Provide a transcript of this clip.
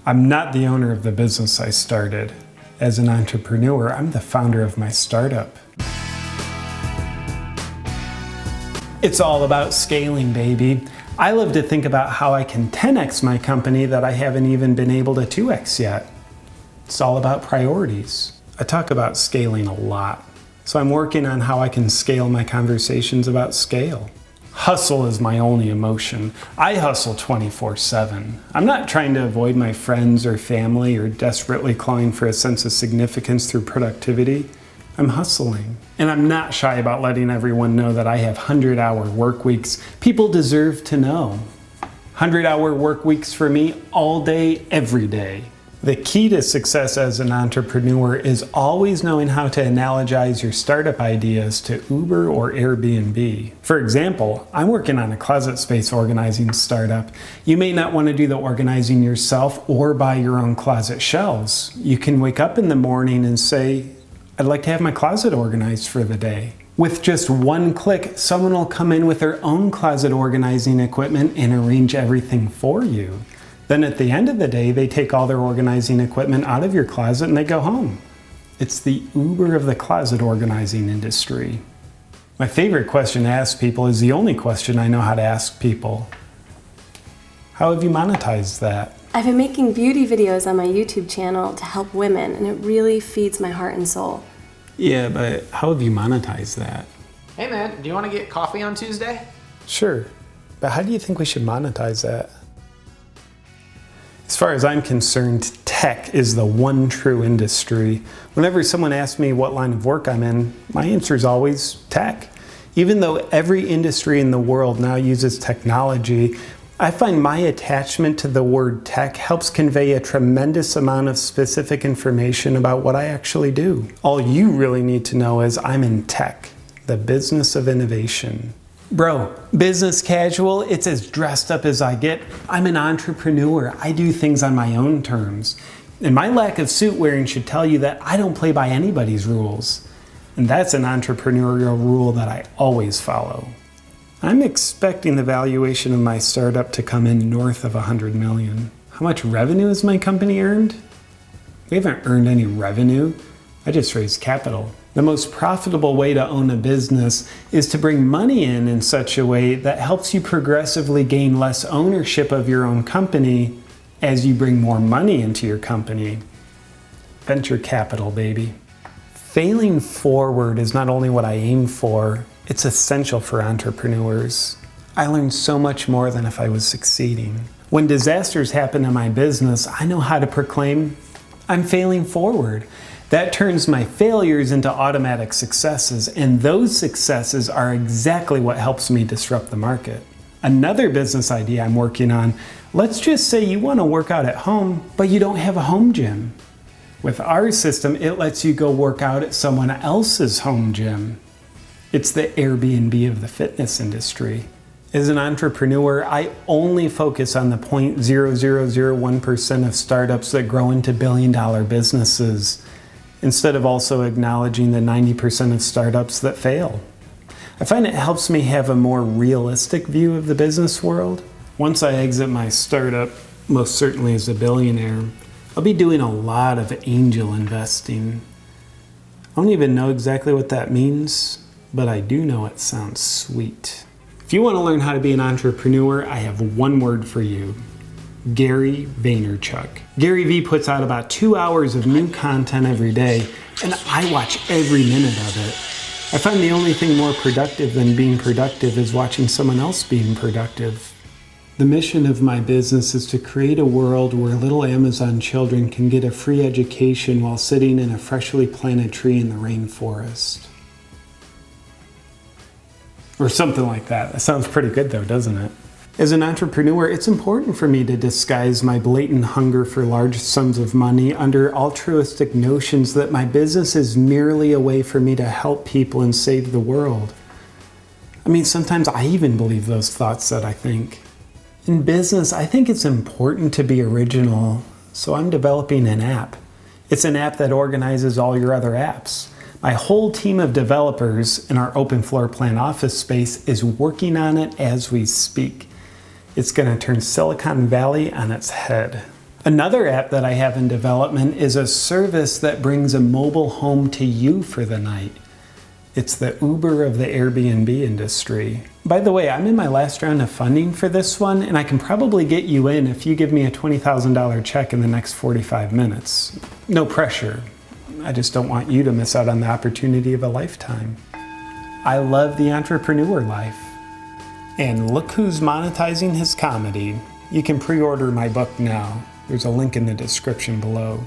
I'm not the owner of the business I started. As an entrepreneur, I'm the founder of my startup. It's all about scaling, baby. I love to think about how I can 10x my company that I haven't even been able to 2x yet. It's all about priorities. I talk about scaling a lot, so I'm working on how I can scale my conversations about scale. Hustle is my only emotion. I hustle 24/7. I'm not trying to avoid my friends or family or desperately clawing for a sense of significance through productivity. I'm hustling. And I'm not shy about letting everyone know that I have 100-hour work weeks. People deserve to know. 100-hour work weeks for me all day, every day. The key to success as an entrepreneur is always knowing how to analogize your startup ideas to Uber or Airbnb. For example, I'm working on a closet space organizing startup. You may not want to do the organizing yourself or buy your own closet shelves. You can wake up in the morning and say, I'd like to have my closet organized for the day. With just one click, someone will come in with their own closet organizing equipment and arrange everything for you. Then at the end of the day, they take all their organizing equipment out of your closet and they go home. It's the Uber of the closet organizing industry. My favorite question to ask people is the only question I know how to ask people. How have you monetized that? I've been making beauty videos on my YouTube channel to help women, and it really feeds my heart and soul. Yeah, but how have you monetized that? Hey man, do you want to get coffee on Tuesday? Sure, but how do you think we should monetize that? As far as I'm concerned, tech is the one true industry. Whenever someone asks me what line of work I'm in, my answer is always tech. Even though every industry in the world now uses technology, I find my attachment to the word tech helps convey a tremendous amount of specific information about what I actually do. All you really need to know is I'm in tech, the business of innovation. Bro, business casual, it's as dressed up as I get. I'm an entrepreneur. I do things on my own terms. And my lack of suit wearing should tell you that I don't play by anybody's rules. And that's an entrepreneurial rule that I always follow. I'm expecting the valuation of my startup to come in north of 100 million. How much revenue has my company earned? We haven't earned any revenue. I just raised capital. The most profitable way to own a business is to bring money in such a way that helps you progressively gain less ownership of your own company as you bring more money into your company. Venture capital, baby. Failing forward is not only what I aim for, it's essential for entrepreneurs. I learned so much more than if I was succeeding. When disasters happen in my business, I know how to proclaim, I'm failing forward. That turns my failures into automatic successes, and those successes are exactly what helps me disrupt the market. Another business idea I'm working on, let's just say you want to work out at home, but you don't have a home gym. With our system, it lets you go work out at someone else's home gym. It's the Airbnb of the fitness industry. As an entrepreneur, I only focus on the 0.0001% of startups that grow into billion-dollar businesses, instead of also acknowledging the 90% of startups that fail. I find it helps me have a more realistic view of the business world. Once I exit my startup, most certainly as a billionaire, I'll be doing a lot of angel investing. I don't even know exactly what that means, but I do know it sounds sweet. If you want to learn how to be an entrepreneur, I have one word for you. Gary Vaynerchuk. Gary V puts out about 2 hours of new content every day, and I watch every minute of it. I find the only thing more productive than being productive is watching someone else being productive. The mission of my business is to create a world where little Amazon children can get a free education while sitting in a freshly planted tree in the rainforest. Or something like that. That sounds pretty good though, doesn't it? As an entrepreneur, it's important for me to disguise my blatant hunger for large sums of money under altruistic notions that my business is merely a way for me to help people and save the world. I mean, sometimes I even believe those thoughts that I think. In business, I think it's important to be original, so I'm developing an app. It's an app that organizes all your other apps. My whole team of developers in our open floor plan office space is working on it as we speak. It's going to turn Silicon Valley on its head. Another app that I have in development is a service that brings a mobile home to you for the night. It's the Uber of the Airbnb industry. By the way, I'm in my last round of funding for this one, and I can probably get you in if you give me a $20,000 check in the next 45 minutes. No pressure. I just don't want you to miss out on the opportunity of a lifetime. I love the entrepreneur life. And look who's monetizing his comedy. You can pre-order my book now. There's a link in the description below.